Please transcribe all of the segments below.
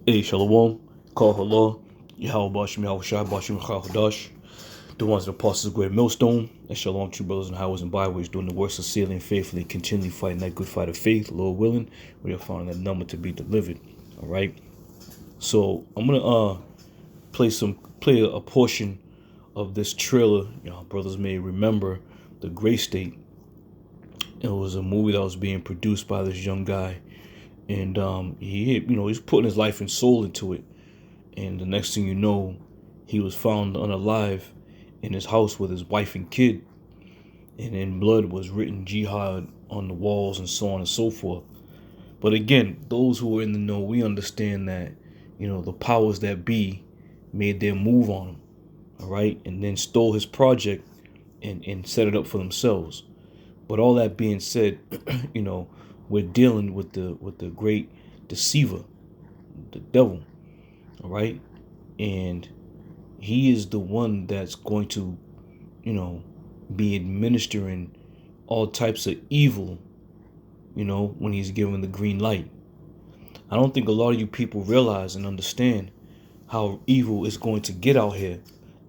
Hey, Shalom, Call Hallah, Yahweh Bashim, Yahweh Shai, Bashim Chadash, the ones that apostles of great millstone, and Shalom, true brothers and highways and byways, doing the works of sealing faithfully, continually fighting that good fight of faith, Lord willing, we are finding that number to be delivered. All right. So I'm gonna play a portion of this trailer. Brothers may remember the Gray State. It was a movie that was being produced by this young guy, and he's putting his life and soul into it. And the next thing you know, he was found unalive in his house with his wife and kid. And in blood was written jihad on the walls and so on and so forth. But again, those who are in the know, we understand that, the powers that be made their move on him. All right. And then stole his project and set it up for themselves. But all that being said, we're dealing with the great deceiver, the devil. All right. And he is the one that's going to, be administering all types of evil, when he's given the green light. I don't think a lot of you people realize and understand how evil is going to get out here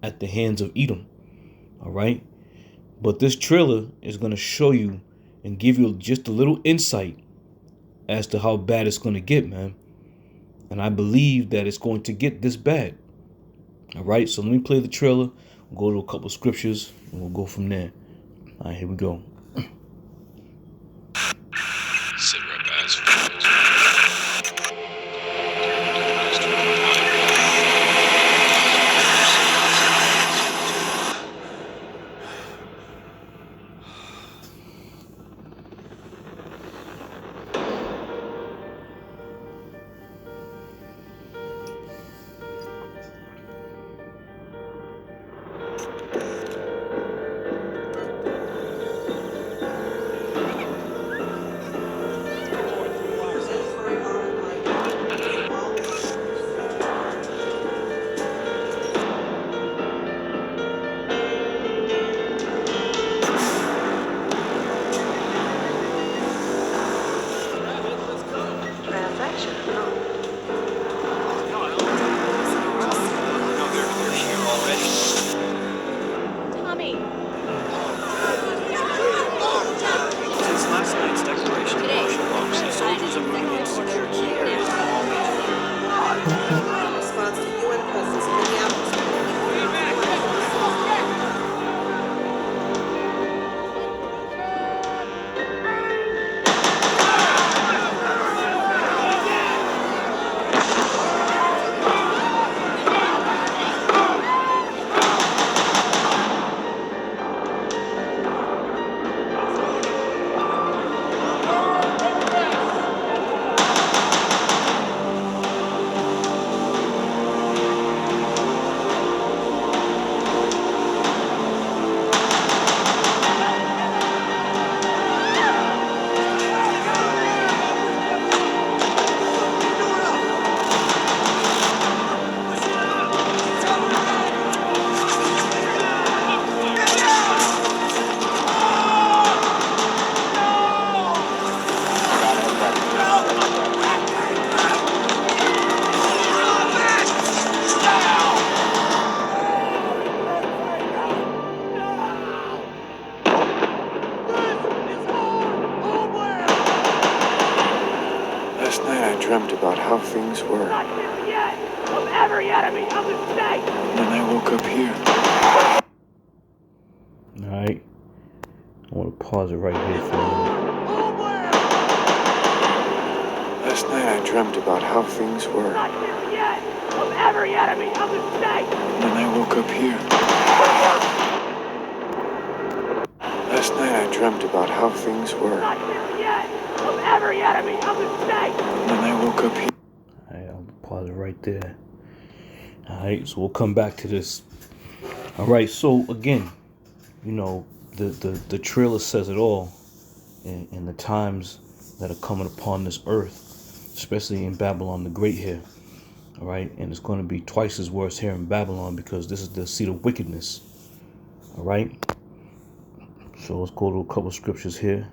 at the hands of Edom. All right. But this trailer is going to show you and give you just a little insight as to how bad it's going to get, man. And I believe that it's going to get this bad. All right, so let me play the trailer. We'll go to a couple scriptures and we'll go from there. All right, here we go. Sit right Last night I dreamt about how things were. Not here yet! Of every enemy of the state! And then I woke up here. Alright. I want to pause it right here for a minute. Last night I dreamt about how things were. Not here yet! Of every enemy of the state! And then I woke up here. Last night I dreamt about how things were. Not here yet! Of every enemy of the state! And then I woke up here. Alright, I'll pause it right there. Alright, so we'll come back to this. Alright, so again, the trailer says it all in the times that are coming upon this earth, especially in Babylon the Great here. All right, and it's going to be twice as worse here in Babylon because this is the seat of wickedness. All right, so let's go to a couple scriptures here.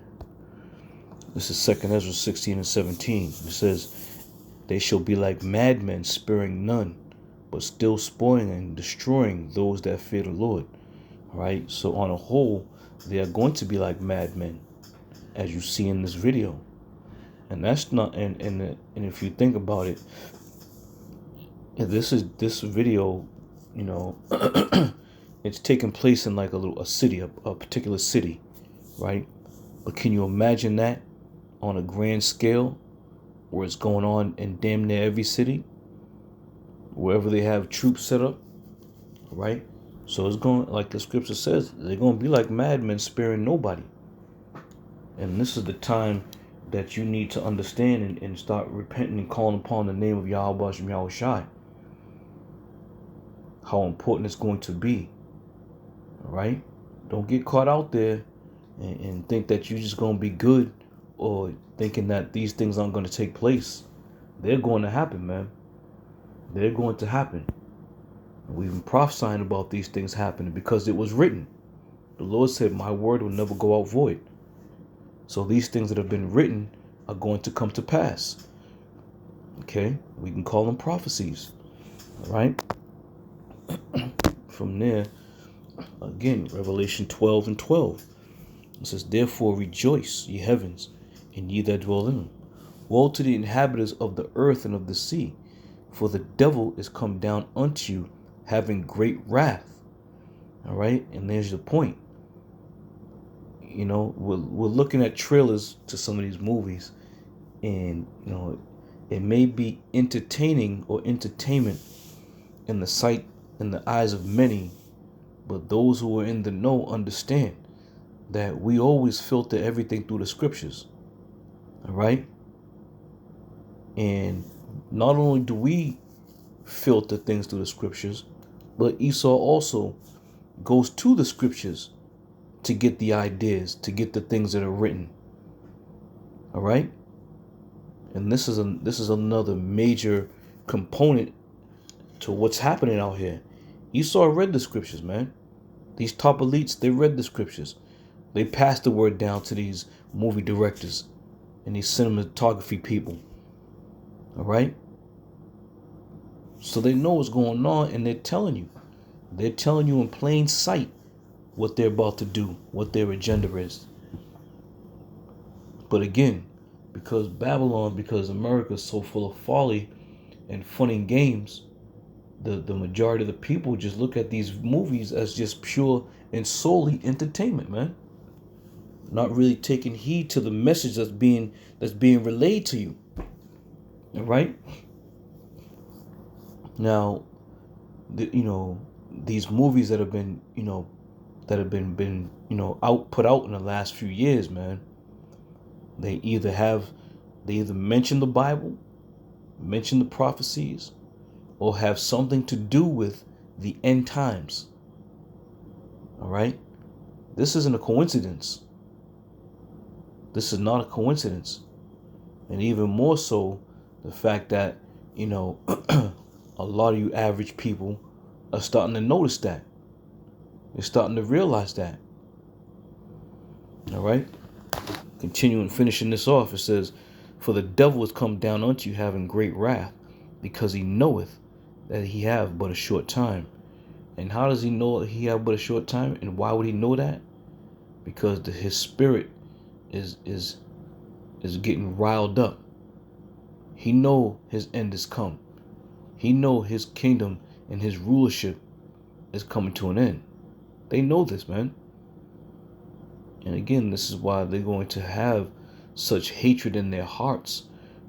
This is 2 Ezra 16 and 17. It says, They shall be like madmen, sparing none, but still spoiling and destroying those that fear the Lord. Right? So on a whole, they are going to be like madmen, as you see in this video. And that's not, and if you think about it, this video, you know, it's taking place in like a city, a particular city, right? But can you imagine that on a grand scale, where it's going on in damn near every city, wherever they have troops set up, right? So it's going, like the scripture says, they're going to be like madmen, sparing nobody. And this is the time that you need to understand and start repenting and calling upon the name of Yahweh Hashem Yahweh Shai. How important it's going to be. All right? Don't get caught out there and think that you're just going to be good, or thinking that these things aren't going to take place. They're going to happen, man. They're going to happen. We've been prophesying about these things happening because it was written. The Lord said, my word will never go out void. So these things that have been written are going to come to pass. Okay? We can call them prophecies. All right? From there, again, Revelation 12 and 12. It says, therefore rejoice, ye heavens, and ye that dwell in them. Woe to the inhabitants of the earth and of the sea, for the devil is come down unto you, having great wrath. All right? And there's the point. You know, we're looking at trailers to some of these movies, and, you know, it may be entertaining or entertainment in the sight, in the eyes of many, but those who are in the know understand that we always filter everything through the scriptures. All right? And not only do we filter things through the scriptures, but Esau also goes to the scriptures to get the ideas, to get the things that are written. All right? And this is another major component to what's happening out here. Esau read the scriptures, man. These top elites, they read the scriptures. They passed the word down to these movie directors and these cinematography people. All right? So they know what's going on, and they're telling you. They're telling you in plain sight what they're about to do, what their agenda is. But again, because Babylon, because America is so full of folly and fun and games, the majority of the people just look at these movies as just pure and solely entertainment, man. Not really taking heed to the message that's being relayed to you. All right? Now, these movies that have been, put out in the last few years, man, they either mention the Bible, mention the prophecies, or have something to do with the end times. All right? This isn't a coincidence. This is not a coincidence. And even more so, the fact that, a lot of you average people are starting to notice that. They're starting to realize that. All right? Continuing, finishing this off, it says, for the devil is come down unto you, having great wrath, because he knoweth that he have but a short time. And how does he know that he have but a short time? And why would he know that? Because his spirit is getting riled up. He know his end is come. He know his kingdom and his rulership is coming to an end. They know this, man. And again, this is why they're going to have such hatred in their hearts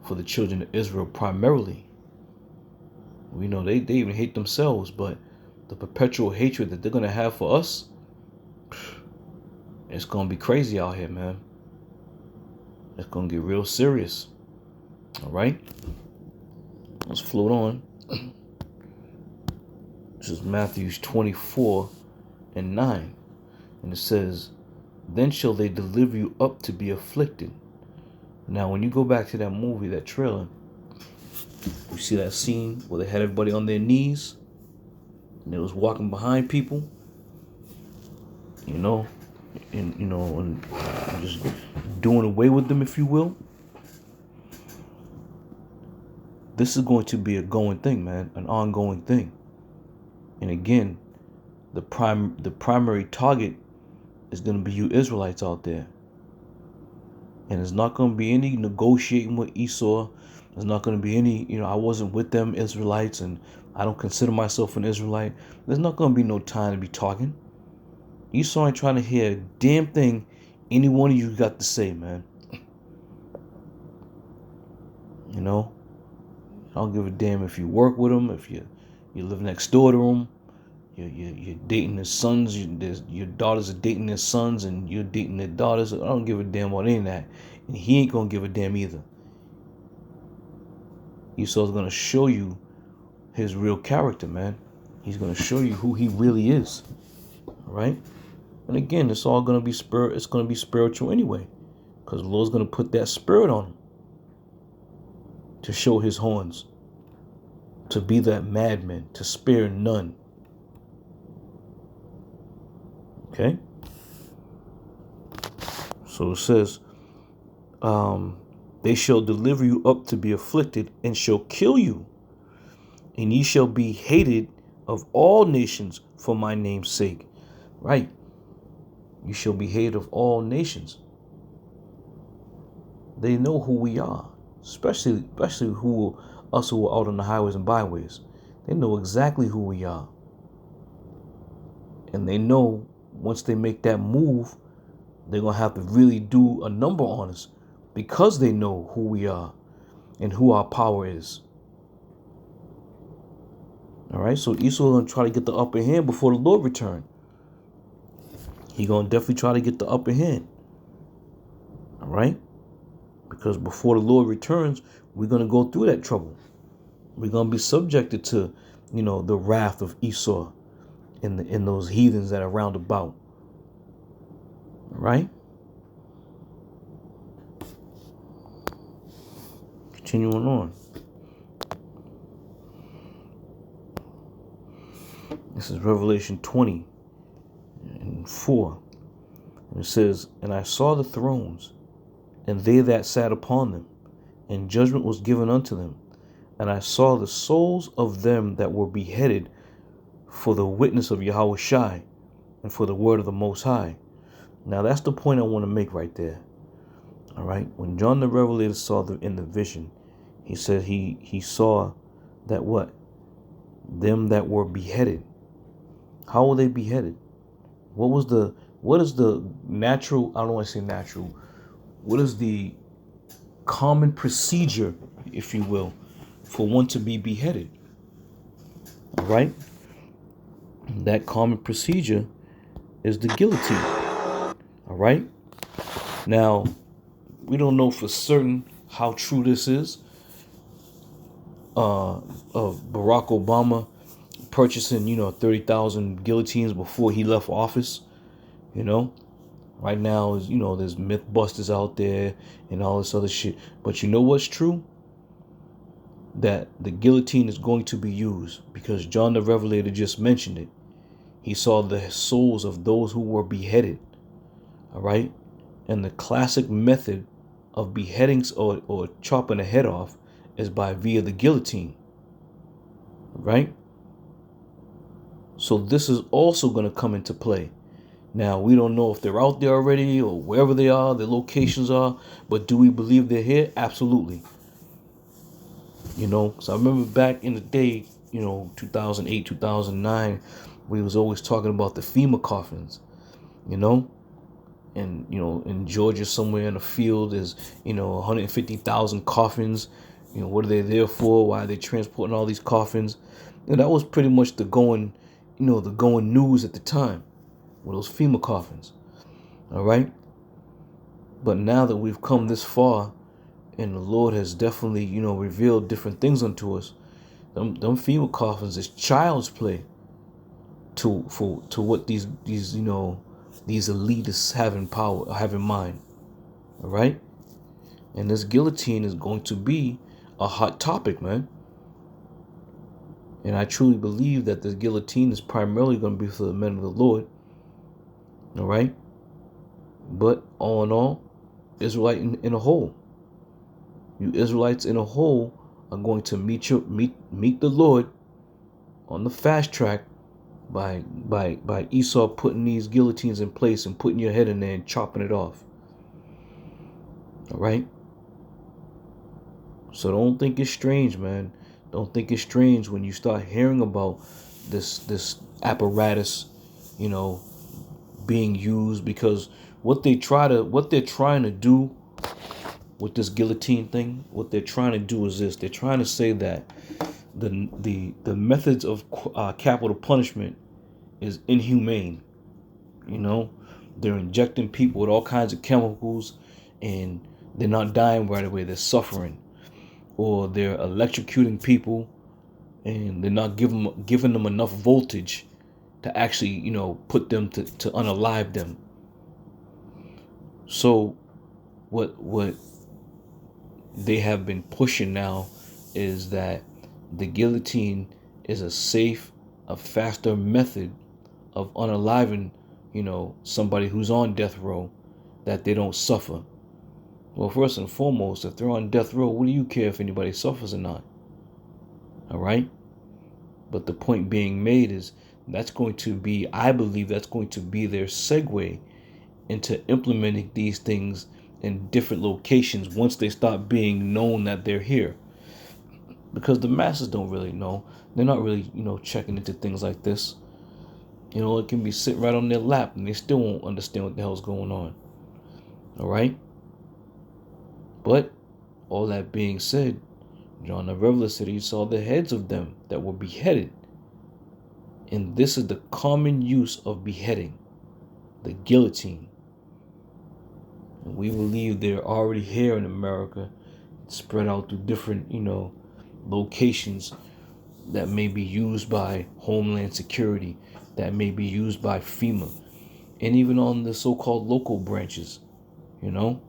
for the children of Israel primarily. We know they even hate themselves, but the perpetual hatred that they're going to have for us, it's going to be crazy out here, man. It's going to get real serious. All right? Let's float on. This is Matthew 24 and 9. And it says, then shall they deliver you up to be afflicted. Now, when you go back to that movie, that trailer, you see that scene where they had everybody on their knees and they was walking behind people, and just doing away with them, if you will. This is going to be a going thing, man, an ongoing thing. And again, the primary target is going to be you Israelites out there. And there's not going to be any negotiating with Esau. There's not going to be any, I wasn't with them Israelites and I don't consider myself an Israelite. There's not going to be no time to be talking. Esau ain't trying to hear a damn thing any one of you got to say, man. I don't give a damn if you work with him, if you live next door to him, you're dating his sons, your daughters are dating their sons, and you're dating their daughters. I don't give a damn about any of that. And he ain't going to give a damn either. Esau's going to show you his real character, man. He's going to show you who he really is. All right? And again, it's all going to be spirit. It's going to be spiritual anyway, because the Lord's going to put that spirit on him to show his horns, to be that madman, to spare none. Okay? So it says, they shall deliver you up to be afflicted and shall kill you, and ye shall be hated of all nations for my name's sake. Right? You shall be hated of all nations. They know who we are, especially us who are out on the highways and byways. They know exactly who we are. And they know once they make that move, they're going to have to really do a number on us, because they know who we are and who our power is. All right, so Esau going to try to get the upper hand before the Lord return. He's going to definitely try to get the upper hand. All right, because before the Lord returns, we're going to go through that trouble. We're going to be subjected to, the wrath of Esau in those heathens that are round about. All right. Continuing on. This is Revelation 20:4. And it says, and I saw the thrones, and they that sat upon them, and judgment was given unto them. And I saw the souls of them that were beheaded for the witness of Yahweh Shai, and for the word of the Most High. Now that's the point I want to make right there. All right. When John the Revelator saw in the vision, he said he saw that what? Them that were beheaded. How were they beheaded? What is the natural, I don't want to say natural, what is the common procedure, if you will, for one to be beheaded? All right? That common procedure is the guillotine. All right? Now, we don't know for certain how true this is. Of Barack Obama purchasing, 30,000 guillotines before he left office. Right now is, there's Mythbusters out there and all this other shit. But you know what's true? That the guillotine is going to be used, because John the Revelator just mentioned it. He saw the souls of those who were beheaded. All right. And the classic method of beheadings or chopping a head off is via the guillotine. Right? So this is also going to come into play. Now, we don't know if they're out there already or wherever they are, their locations are, but do we believe they're here? Absolutely. Because I remember back in the day, 2008, 2009, we was always talking about the FEMA coffins, and, in Georgia somewhere in the field, there's, 150,000 coffins. What are they there for? Why are they transporting all these coffins? And that was pretty much the going news at the time with those FEMA coffins. All right. But now that we've come this far and the Lord has definitely, revealed different things unto us, them FEMA coffins is child's play to what these elitists have in mind. All right. And this guillotine is going to be a hot topic, man. And I truly believe that this guillotine is primarily going to be for the men of the Lord. All right. But all in all, Israelite in a whole. You Israelites in a whole are going to meet the Lord on the fast track by Esau putting these guillotines in place and putting your head in there and chopping it off. All right? So don't think it's strange, man. Don't think it's strange when you start hearing about this apparatus, being used, because what they're trying to do with this guillotine thing, what they're trying to do is this: they're trying to say that the methods of capital punishment is inhumane. They're injecting people with all kinds of chemicals, and they're not dying right away. They're suffering, or they're electrocuting people, and they're not giving them enough voltage to actually, put them to unalive them. So what they have been pushing now is that the guillotine is a safe, a faster method of unaliving, somebody who's on death row, that they don't suffer. Well, first and foremost, if they're on death row, what do you care if anybody suffers or not? All right? But the point being made is I believe that's going to be their segue into implementing these things in different locations once they start being known that they're here. Because the masses don't really know. They're not really, checking into things like this. It can be sitting right on their lap and they still won't understand what the hell's going on. All right? But all that being said, John the Revelator said he saw the heads of them that were beheaded. And this is the common use of beheading, the guillotine. And we believe they're already here in America, spread out through different, locations that may be used by Homeland Security, that may be used by FEMA, and even on the so-called local branches, And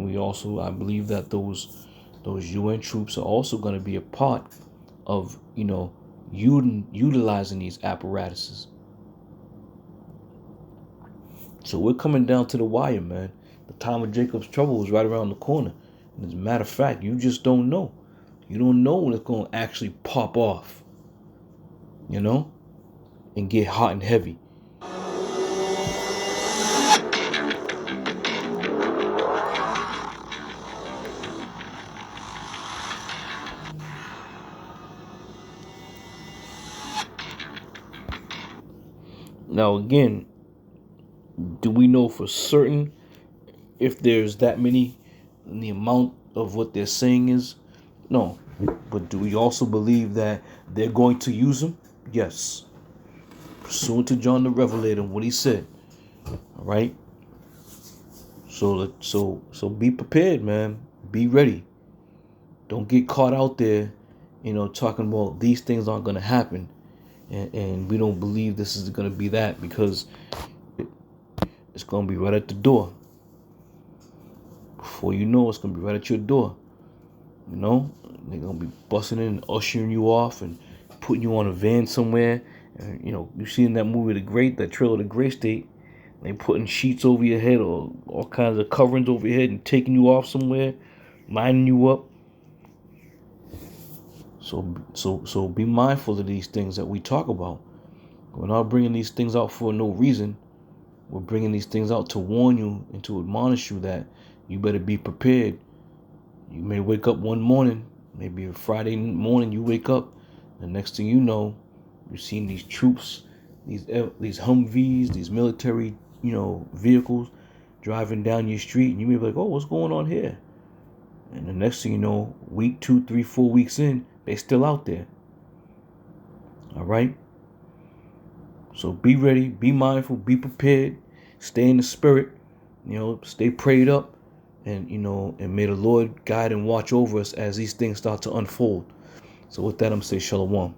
we also, I believe that those UN troops are also going to be a part of, utilizing these apparatuses. So we're coming down to the wire, man. The time of Jacob's trouble is right around the corner. And as a matter of fact, you just don't know. You don't know when it's going to actually pop off, and get hot and heavy. Now, again, do we know for certain if there's that many, the amount of what they're saying is? No. But do we also believe that they're going to use them? Yes. Pursuant to John the Revelator and what he said. All right? So be prepared, man. Be ready. Don't get caught out there, talking about these things aren't going to happen. And we don't believe this is going to be that, because it's going to be right at the door. Before you know, it's going to be right at your door. They're going to be busting in and ushering you off and putting you on a van somewhere. And, you've seen that movie, that trailer, The Great State. They putting sheets over your head or all kinds of coverings over your head and taking you off somewhere, lining you up. So be mindful of these things that we talk about. We're not bringing these things out for no reason. We're bringing these things out to warn you and to admonish you that you better be prepared. You may wake up one morning, maybe a Friday morning, you wake up, the next thing you know, you've seen these troops, these Humvees, these military, vehicles driving down your street, and you may be like, oh, what's going on here? And the next thing you know, week 2, 3, 4 weeks in, they're still out there. All right? So be ready, be mindful, be prepared, stay in the spirit, stay prayed up, and and may the Lord guide and watch over us as these things start to unfold. So with that, I'm saying shalom.